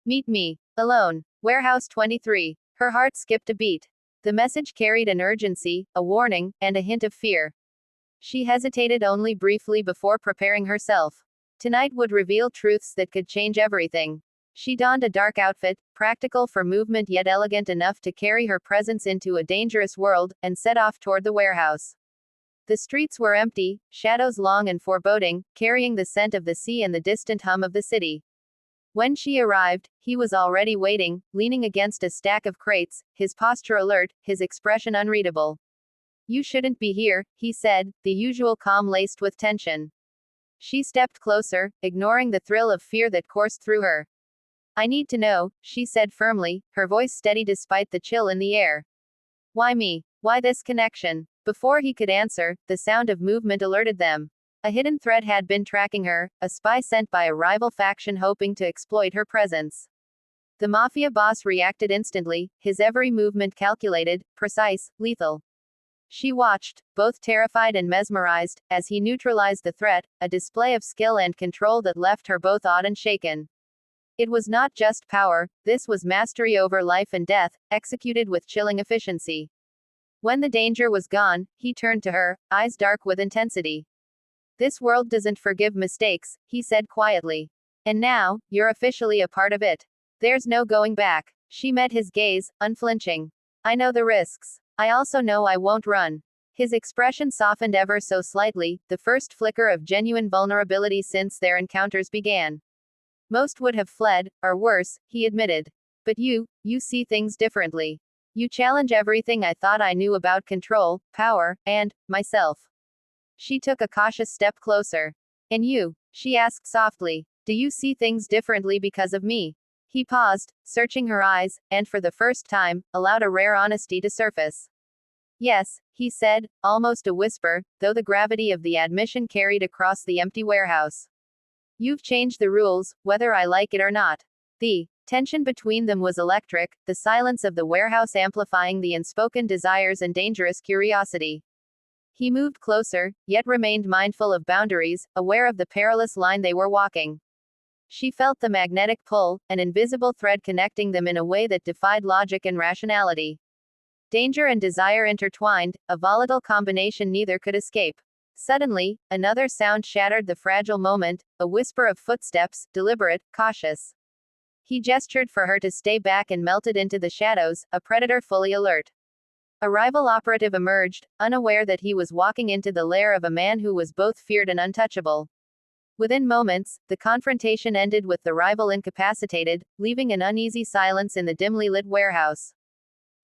Meet me. Alone. Warehouse 23. Her heart skipped a beat. The message carried an urgency, a warning, and a hint of fear. She hesitated only briefly before preparing herself. Tonight would reveal truths that could change everything. She donned a dark outfit, practical for movement yet elegant enough to carry her presence into a dangerous world, and set off toward the warehouse. The streets were empty, shadows long and foreboding, carrying the scent of the sea and the distant hum of the city. When she arrived, he was already waiting, leaning against a stack of crates, his posture alert, his expression unreadable. "You shouldn't be here," he said, the usual calm laced with tension. She stepped closer, ignoring the thrill of fear that coursed through her. "I need to know," she said firmly, her voice steady despite the chill in the air. "Why me? Why this connection?" Before he could answer, the sound of movement alerted them. A hidden threat had been tracking her, a spy sent by a rival faction hoping to exploit her presence. The mafia boss reacted instantly, his every movement calculated, precise, lethal. She watched, both terrified and mesmerized, as he neutralized the threat, a display of skill and control that left her both awed and shaken. It was not just power, this was mastery over life and death, executed with chilling efficiency. When the danger was gone, he turned to her, eyes dark with intensity. "This world doesn't forgive mistakes," he said quietly. "And now, you're officially a part of it. There's no going back." She met his gaze, unflinching. "I know the risks. I also know I won't run." His expression softened ever so slightly, the first flicker of genuine vulnerability since their encounters began. "Most would have fled, or worse," he admitted. "But you see things differently. You challenge everything I thought I knew about control, power, and myself." She took a cautious step closer. "And you?" she asked softly. "Do you see things differently because of me?" He paused, searching her eyes, and for the first time, allowed a rare honesty to surface. "Yes," he said, almost a whisper, though the gravity of the admission carried across the empty warehouse. "You've changed the rules, whether I like it or not." The tension between them was electric, the silence of the warehouse amplifying the unspoken desires and dangerous curiosity. He moved closer, yet remained mindful of boundaries, aware of the perilous line they were walking. She felt the magnetic pull, an invisible thread connecting them in a way that defied logic and rationality. Danger and desire intertwined, a volatile combination neither could escape. Suddenly, another sound shattered the fragile moment, a whisper of footsteps, deliberate, cautious. He gestured for her to stay back and melted into the shadows, a predator fully alert. A rival operative emerged, unaware that he was walking into the lair of a man who was both feared and untouchable. Within moments, the confrontation ended with the rival incapacitated, leaving an uneasy silence in the dimly lit warehouse.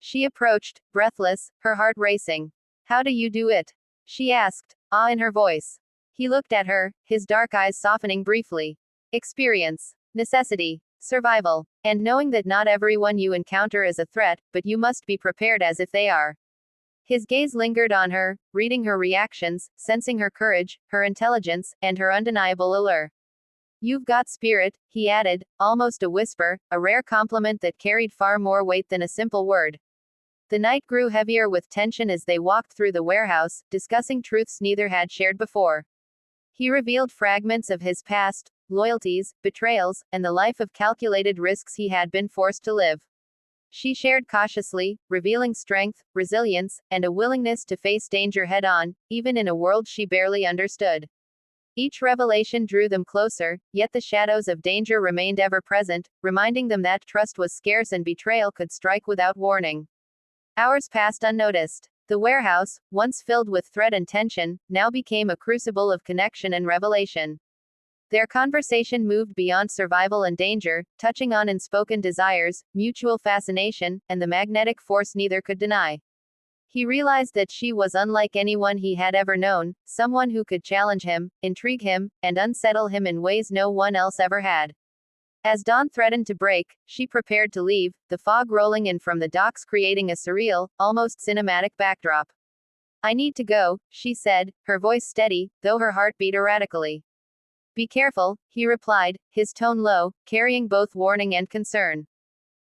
She approached, breathless, her heart racing. "How do you do it?" she asked, awe in her voice. He looked at her, his dark eyes softening briefly. "Experience. Necessity. Survival. And knowing that not everyone you encounter is a threat, but you must be prepared as if they are." His gaze lingered on her, reading her reactions, sensing her courage, her intelligence, and her undeniable allure. "You've got spirit," he added, almost a whisper, a rare compliment that carried far more weight than a simple word. The night grew heavier with tension as they walked through the warehouse, discussing truths neither had shared before. He revealed fragments of his past, loyalties, betrayals, and the life of calculated risks he had been forced to live. She shared cautiously, revealing strength, resilience, and a willingness to face danger head-on, even in a world she barely understood. Each revelation drew them closer, yet the shadows of danger remained ever present, reminding them that trust was scarce and betrayal could strike without warning. Hours passed unnoticed. The warehouse, once filled with threat and tension, now became a crucible of connection and revelation. Their conversation moved beyond survival and danger, touching on unspoken desires, mutual fascination, and the magnetic force neither could deny. He realized that she was unlike anyone he had ever known, someone who could challenge him, intrigue him, and unsettle him in ways no one else ever had. As dawn threatened to break, she prepared to leave, the fog rolling in from the docks creating a surreal, almost cinematic backdrop. "I need to go," she said, her voice steady, though her heart beat erratically. "Be careful," he replied, his tone low, carrying both warning and concern.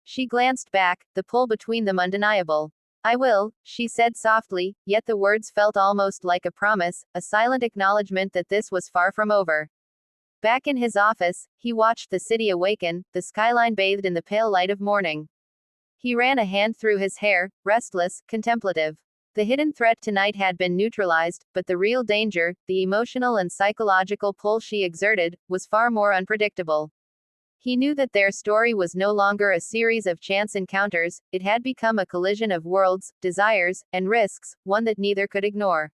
She glanced back, the pull between them undeniable. "I will," she said softly, yet the words felt almost like a promise, a silent acknowledgement that this was far from over. Back in his office, he watched the city awaken, the skyline bathed in the pale light of morning. He ran a hand through his hair, restless, contemplative. The hidden threat tonight had been neutralized, but the real danger, the emotional and psychological pull she exerted, was far more unpredictable. He knew that their story was no longer a series of chance encounters, it had become a collision of worlds, desires, and risks, one that neither could ignore.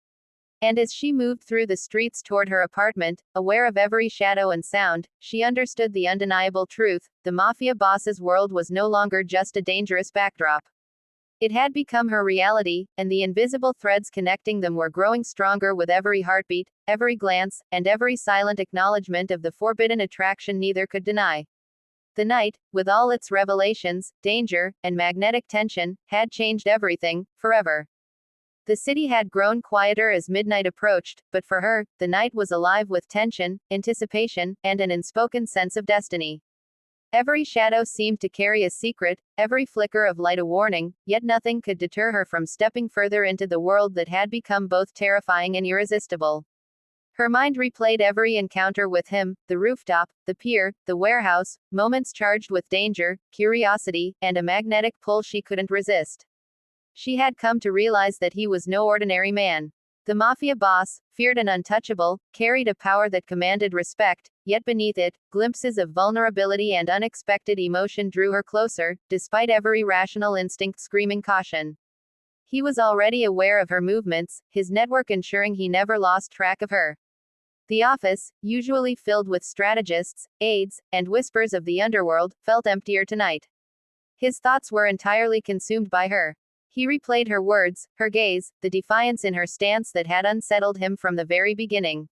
And as she moved through the streets toward her apartment, aware of every shadow and sound, she understood the undeniable truth: the mafia boss's world was no longer just a dangerous backdrop. It had become her reality, and the invisible threads connecting them were growing stronger with every heartbeat, every glance, and every silent acknowledgement of the forbidden attraction neither could deny. The night, with all its revelations, danger, and magnetic tension, had changed everything, forever. The city had grown quieter as midnight approached, but for her, the night was alive with tension, anticipation, and an unspoken sense of destiny. Every shadow seemed to carry a secret, every flicker of light a warning, yet nothing could deter her from stepping further into the world that had become both terrifying and irresistible. Her mind replayed every encounter with him: the rooftop, the pier, the warehouse, moments charged with danger, curiosity, and a magnetic pull she couldn't resist. She had come to realize that he was no ordinary man. The mafia boss, feared and untouchable, carried a power that commanded respect, yet beneath it, glimpses of vulnerability and unexpected emotion drew her closer, despite every rational instinct screaming caution. He was already aware of her movements, his network ensuring he never lost track of her. The office, usually filled with strategists, aides, and whispers of the underworld, felt emptier tonight. His thoughts were entirely consumed by her. He replayed her words, her gaze, the defiance in her stance that had unsettled him from the very beginning.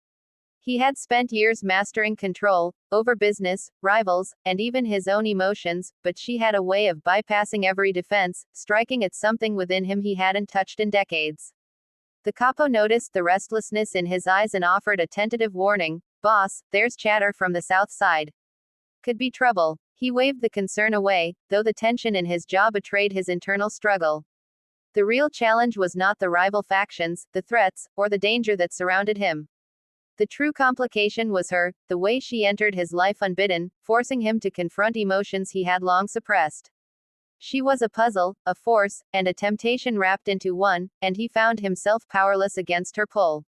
He had spent years mastering control, over business, rivals, and even his own emotions, but she had a way of bypassing every defense, striking at something within him he hadn't touched in decades. The capo noticed the restlessness in his eyes and offered a tentative warning: "Boss, there's chatter from the south side. Could be trouble." He waved the concern away, though the tension in his jaw betrayed his internal struggle. The real challenge was not the rival factions, the threats, or the danger that surrounded him. The true complication was her, the way she entered his life unbidden, forcing him to confront emotions he had long suppressed. She was a puzzle, a force, and a temptation wrapped into one, and he found himself powerless against her pull.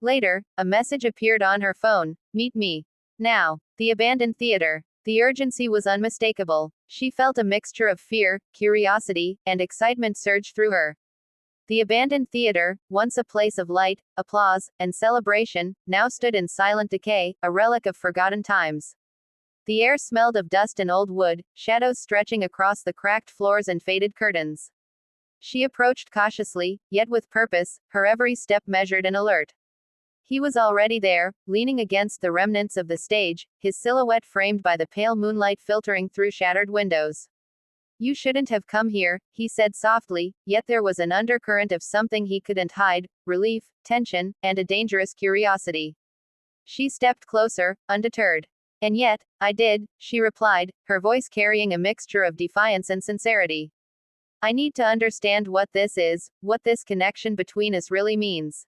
Later, a message appeared on her phone: "Meet me now." The abandoned theater. The urgency was unmistakable. She felt a mixture of fear, curiosity, and excitement surge through her. The abandoned theater, once a place of light, applause, and celebration, now stood in silent decay, a relic of forgotten times. The air smelled of dust and old wood, shadows stretching across the cracked floors and faded curtains. She approached cautiously, yet with purpose, her every step measured and alert. He was already there, leaning against the remnants of the stage, his silhouette framed by the pale moonlight filtering through shattered windows. "You shouldn't have come here," he said softly, yet there was an undercurrent of something he couldn't hide: relief, tension, and a dangerous curiosity. She stepped closer, undeterred. "And yet, I did," she replied, her voice carrying a mixture of defiance and sincerity. "I need to understand what this is, what this connection between us really means."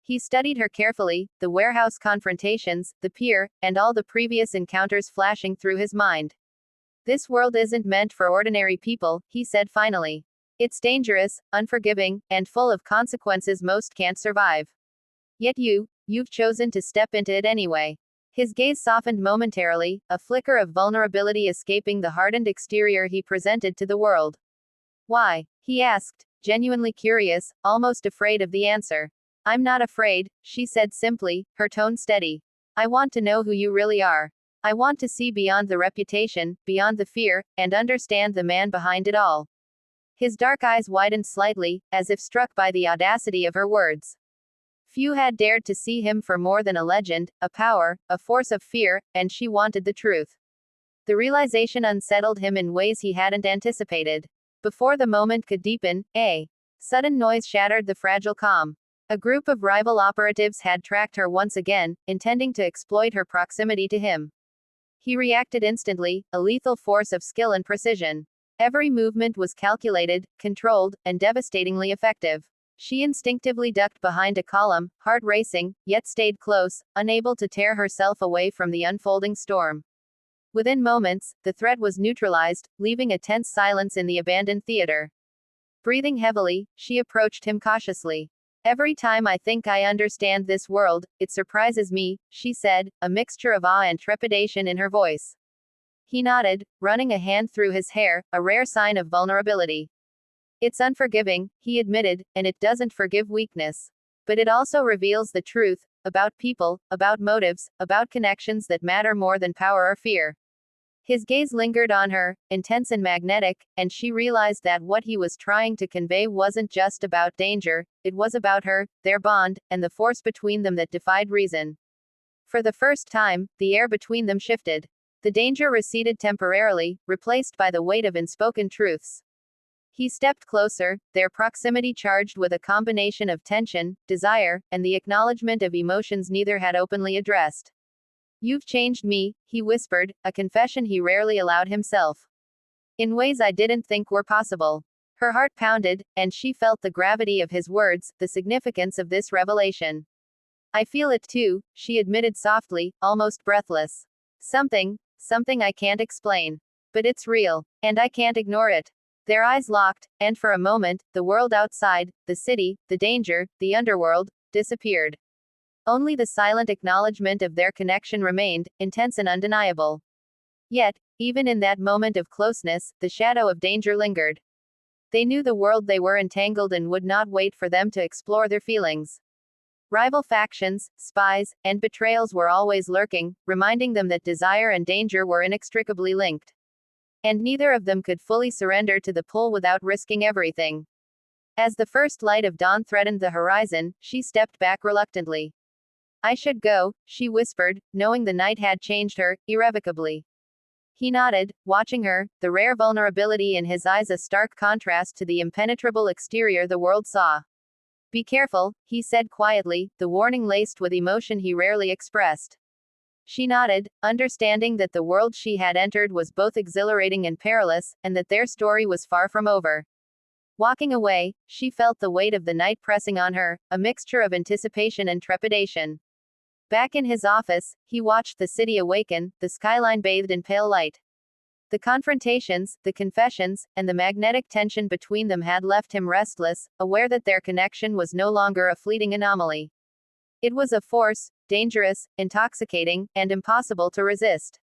He studied her carefully, the warehouse confrontations, the pier, and all the previous encounters flashing through his mind. "This world isn't meant for ordinary people," he said finally. "It's dangerous, unforgiving, and full of consequences most can't survive. Yet you've chosen to step into it anyway." His gaze softened momentarily, a flicker of vulnerability escaping the hardened exterior he presented to the world. "Why?" he asked, genuinely curious, almost afraid of the answer. I'm not afraid, she said simply, her tone steady. I want to know who you really are. I want to see beyond the reputation, beyond the fear, and understand the man behind it all. His dark eyes widened slightly, as if struck by the audacity of her words. Few had dared to see him for more than a legend, a power, a force of fear, and she wanted the truth. The realization unsettled him in ways he hadn't anticipated. Before the moment could deepen, a sudden noise shattered the fragile calm. A group of rival operatives had tracked her once again, intending to exploit her proximity to him. He reacted instantly, a lethal force of skill and precision. Every movement was calculated, controlled, and devastatingly effective. She instinctively ducked behind a column, heart racing, yet stayed close, unable to tear herself away from the unfolding storm. Within moments, the threat was neutralized, leaving a tense silence in the abandoned theater. Breathing heavily, she approached him cautiously. Every time I think I understand this world, it surprises me, she said, a mixture of awe and trepidation in her voice. He nodded, running a hand through his hair, a rare sign of vulnerability. It's unforgiving, he admitted, and it doesn't forgive weakness. But it also reveals the truth, about people, about motives, about connections that matter more than power or fear. His gaze lingered on her, intense and magnetic, and she realized that what he was trying to convey wasn't just about danger, it was about her, their bond, and the force between them that defied reason. For the first time, the air between them shifted. The danger receded temporarily, replaced by the weight of unspoken truths. He stepped closer, their proximity charged with a combination of tension, desire, and the acknowledgement of emotions neither had openly addressed. You've changed me, he whispered, a confession he rarely allowed himself. In ways I didn't think were possible. Her heart pounded, and she felt the gravity of his words, the significance of this revelation. I feel it too, she admitted softly, almost breathless. Something I can't explain. But it's real. And I can't ignore it. Their eyes locked, and for a moment, the world outside, the city, the danger, the underworld, disappeared. Only the silent acknowledgement of their connection remained, intense and undeniable. Yet, even in that moment of closeness, the shadow of danger lingered. They knew the world they were entangled in would not wait for them to explore their feelings. Rival factions, spies, and betrayals were always lurking, reminding them that desire and danger were inextricably linked. And neither of them could fully surrender to the pull without risking everything. As the first light of dawn threatened the horizon, she stepped back reluctantly. I should go, she whispered, knowing the night had changed her, irrevocably. He nodded, watching her, the rare vulnerability in his eyes a stark contrast to the impenetrable exterior the world saw. Be careful, he said quietly, the warning laced with emotion he rarely expressed. She nodded, understanding that the world she had entered was both exhilarating and perilous, and that their story was far from over. Walking away, she felt the weight of the night pressing on her, a mixture of anticipation and trepidation. Back in his office, he watched the city awaken, the skyline bathed in pale light. The confrontations, the confessions, and the magnetic tension between them had left him restless, aware that their connection was no longer a fleeting anomaly. It was a force, dangerous, intoxicating, and impossible to resist.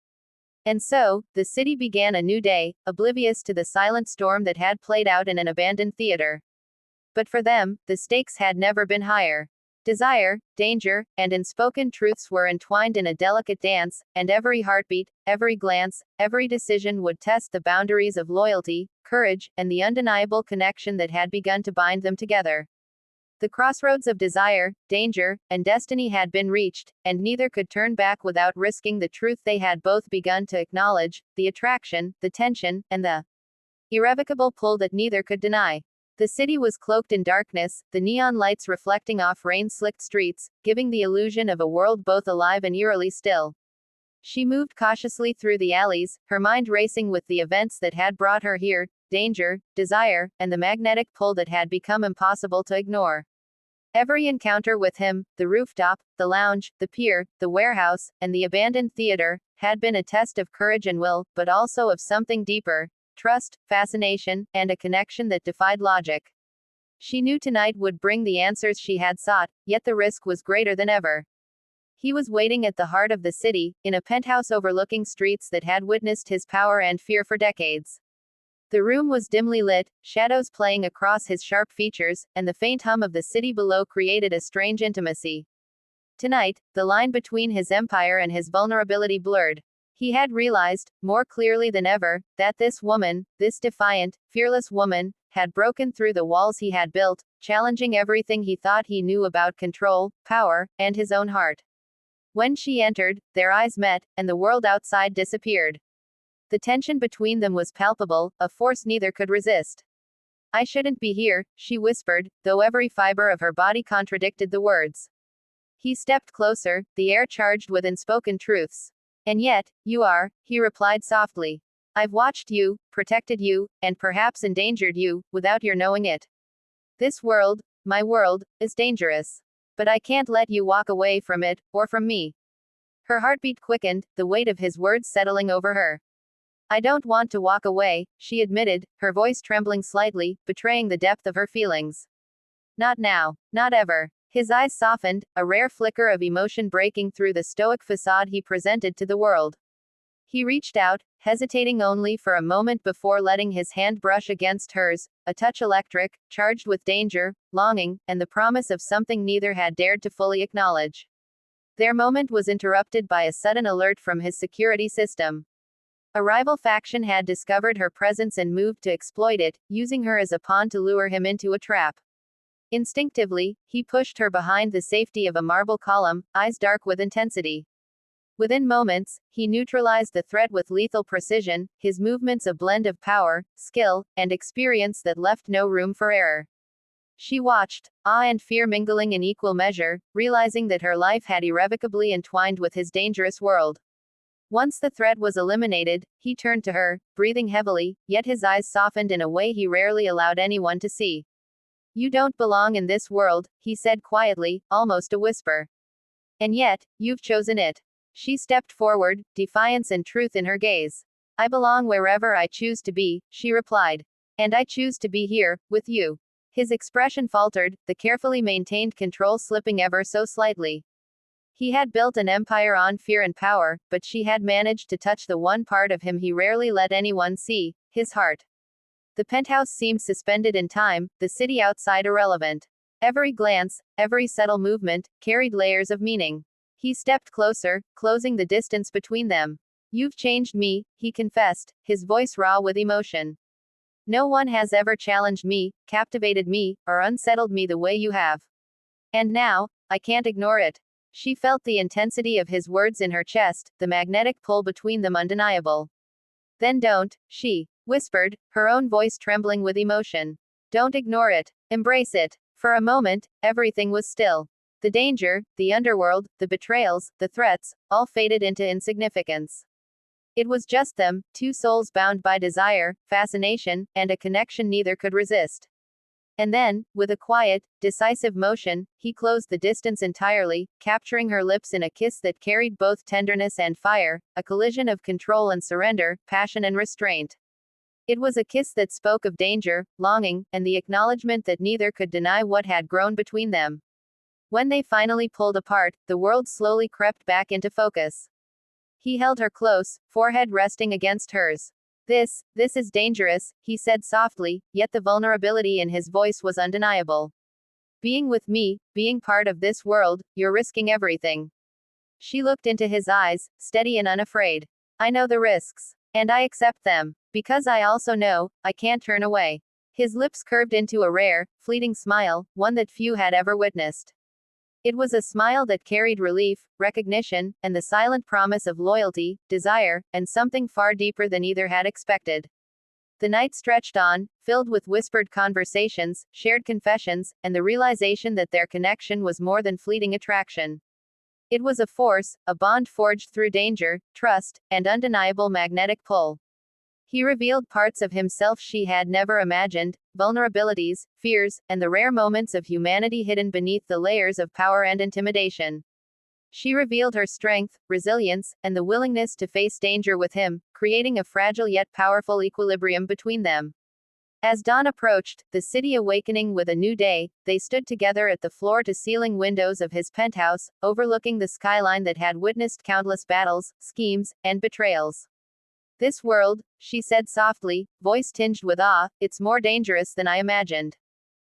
And so, the city began a new day, oblivious to the silent storm that had played out in an abandoned theater. But for them, the stakes had never been higher. Desire, danger, and unspoken truths were entwined in a delicate dance, and every heartbeat, every glance, every decision would test the boundaries of loyalty, courage, and the undeniable connection that had begun to bind them together. The crossroads of desire, danger, and destiny had been reached, and neither could turn back without risking the truth they had both begun to acknowledge, the attraction, the tension, and the irrevocable pull that neither could deny. The city was cloaked in darkness, the neon lights reflecting off rain-slicked streets, giving the illusion of a world both alive and eerily still. She moved cautiously through the alleys, her mind racing with the events that had brought her here, danger, desire, and the magnetic pull that had become impossible to ignore. Every encounter with him, the rooftop, the lounge, the pier, the warehouse, and the abandoned theater, had been a test of courage and will, but also of something deeper. Trust, fascination, and a connection that defied logic. She knew tonight would bring the answers she had sought, yet the risk was greater than ever. He was waiting at the heart of the city, in a penthouse overlooking streets that had witnessed his power and fear for decades. The room was dimly lit, shadows playing across his sharp features, and the faint hum of the city below created a strange intimacy. Tonight, the line between his empire and his vulnerability blurred. He had realized, more clearly than ever, that this woman, this defiant, fearless woman, had broken through the walls he had built, challenging everything he thought he knew about control, power, and his own heart. When she entered, their eyes met, and the world outside disappeared. The tension between them was palpable, a force neither could resist. "I shouldn't be here," she whispered, though every fiber of her body contradicted the words. He stepped closer, the air charged with unspoken truths. "And yet, you are," he replied softly. "I've watched you, protected you, and perhaps endangered you, without your knowing it. This world, my world, is dangerous. But I can't let you walk away from it, or from me." Her heartbeat quickened, the weight of his words settling over her. "I don't want to walk away," she admitted, her voice trembling slightly, betraying the depth of her feelings. "Not now. Not ever." His eyes softened, a rare flicker of emotion breaking through the stoic facade he presented to the world. He reached out, hesitating only for a moment before letting his hand brush against hers, a touch electric, charged with danger, longing, and the promise of something neither had dared to fully acknowledge. Their moment was interrupted by a sudden alert from his security system. A rival faction had discovered her presence and moved to exploit it, using her as a pawn to lure him into a trap. Instinctively, he pushed her behind the safety of a marble column, eyes dark with intensity. Within moments, he neutralized the threat with lethal precision, his movements a blend of power, skill, and experience that left no room for error. She watched, awe and fear mingling in equal measure, realizing that her life had irrevocably entwined with his dangerous world. Once the threat was eliminated, he turned to her, breathing heavily, yet his eyes softened in a way he rarely allowed anyone to see. "You don't belong in this world," he said quietly, almost a whisper. "And yet, you've chosen it." She stepped forward, defiance and truth in her gaze. "I belong wherever I choose to be," she replied. "And I choose to be here, with you." His expression faltered, the carefully maintained control slipping ever so slightly. He had built an empire on fear and power, but she had managed to touch the one part of him he rarely let anyone see, his heart. The penthouse seemed suspended in time, the city outside irrelevant. Every glance, every subtle movement, carried layers of meaning. He stepped closer, closing the distance between them. "You've changed me," he confessed, his voice raw with emotion. "No one has ever challenged me, captivated me, or unsettled me the way you have. And now, I can't ignore it." She felt the intensity of his words in her chest, the magnetic pull between them undeniable. "Then don't," she whispered, her own voice trembling with emotion. "Don't ignore it. Embrace it." For a moment, everything was still. The danger, the underworld, the betrayals, the threats, all faded into insignificance. It was just them, two souls bound by desire, fascination, and a connection neither could resist. And then, with a quiet, decisive motion, he closed the distance entirely, capturing her lips in a kiss that carried both tenderness and fire, a collision of control and surrender, passion and restraint. It was a kiss that spoke of danger, longing, and the acknowledgement that neither could deny what had grown between them. When they finally pulled apart, the world slowly crept back into focus. He held her close, forehead resting against hers. This is dangerous," he said softly, yet the vulnerability in his voice was undeniable. "Being with me, being part of this world, you're risking everything." She looked into his eyes, steady and unafraid. "I know the risks. And I accept them. Because I also know, I can't turn away." His lips curved into a rare, fleeting smile, one that few had ever witnessed. It was a smile that carried relief, recognition, and the silent promise of loyalty, desire, and something far deeper than either had expected. The night stretched on, filled with whispered conversations, shared confessions, and the realization that their connection was more than fleeting attraction. It was a force, a bond forged through danger, trust, and undeniable magnetic pull. He revealed parts of himself she had never imagined, vulnerabilities, fears, and the rare moments of humanity hidden beneath the layers of power and intimidation. She revealed her strength, resilience, and the willingness to face danger with him, creating a fragile yet powerful equilibrium between them. As dawn approached, the city awakening with a new day, they stood together at the floor-to-ceiling windows of his penthouse, overlooking the skyline that had witnessed countless battles, schemes, and betrayals. This world, she said softly, voice tinged with awe, it's more dangerous than I imagined.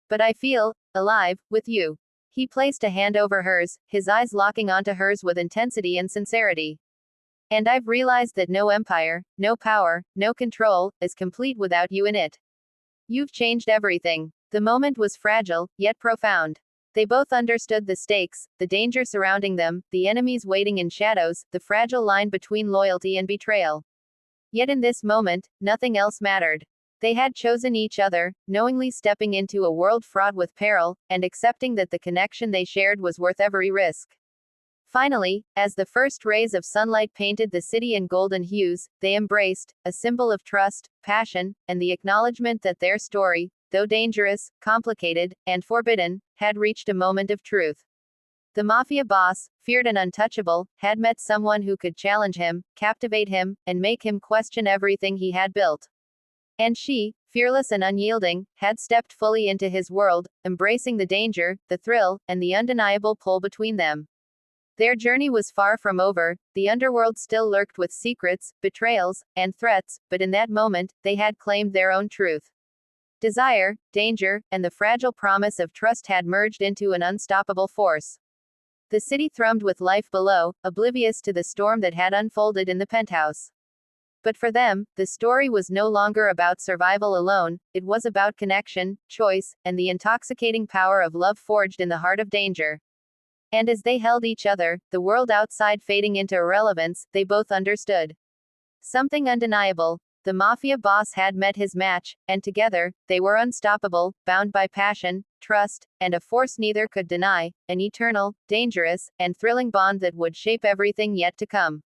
But I feel alive with you. He placed a hand over hers, his eyes locking onto hers with intensity and sincerity. And I've realized that no empire, no power, no control, is complete without you in it. You've changed everything. The moment was fragile, yet profound. They both understood the stakes, the danger surrounding them, the enemies waiting in shadows, the fragile line between loyalty and betrayal. Yet in this moment, nothing else mattered. They had chosen each other, knowingly stepping into a world fraught with peril, and accepting that the connection they shared was worth every risk. Finally, as the first rays of sunlight painted the city in golden hues, they embraced, a symbol of trust, passion, and the acknowledgement that their story, though dangerous, complicated, and forbidden, had reached a moment of truth. The mafia boss, feared and untouchable, had met someone who could challenge him, captivate him, and make him question everything he had built. And she, fearless and unyielding, had stepped fully into his world, embracing the danger, the thrill, and the undeniable pull between them. Their journey was far from over, the underworld still lurked with secrets, betrayals, and threats, but in that moment, they had claimed their own truth. Desire, danger, and the fragile promise of trust had merged into an unstoppable force. The city thrummed with life below, oblivious to the storm that had unfolded in the penthouse. But for them, the story was no longer about survival alone, it was about connection, choice, and the intoxicating power of love forged in the heart of danger. And as they held each other, the world outside fading into irrelevance, they both understood something undeniable. The mafia boss had met his match, and together, they were unstoppable, bound by passion, trust, and a force neither could deny, an eternal, dangerous, and thrilling bond that would shape everything yet to come.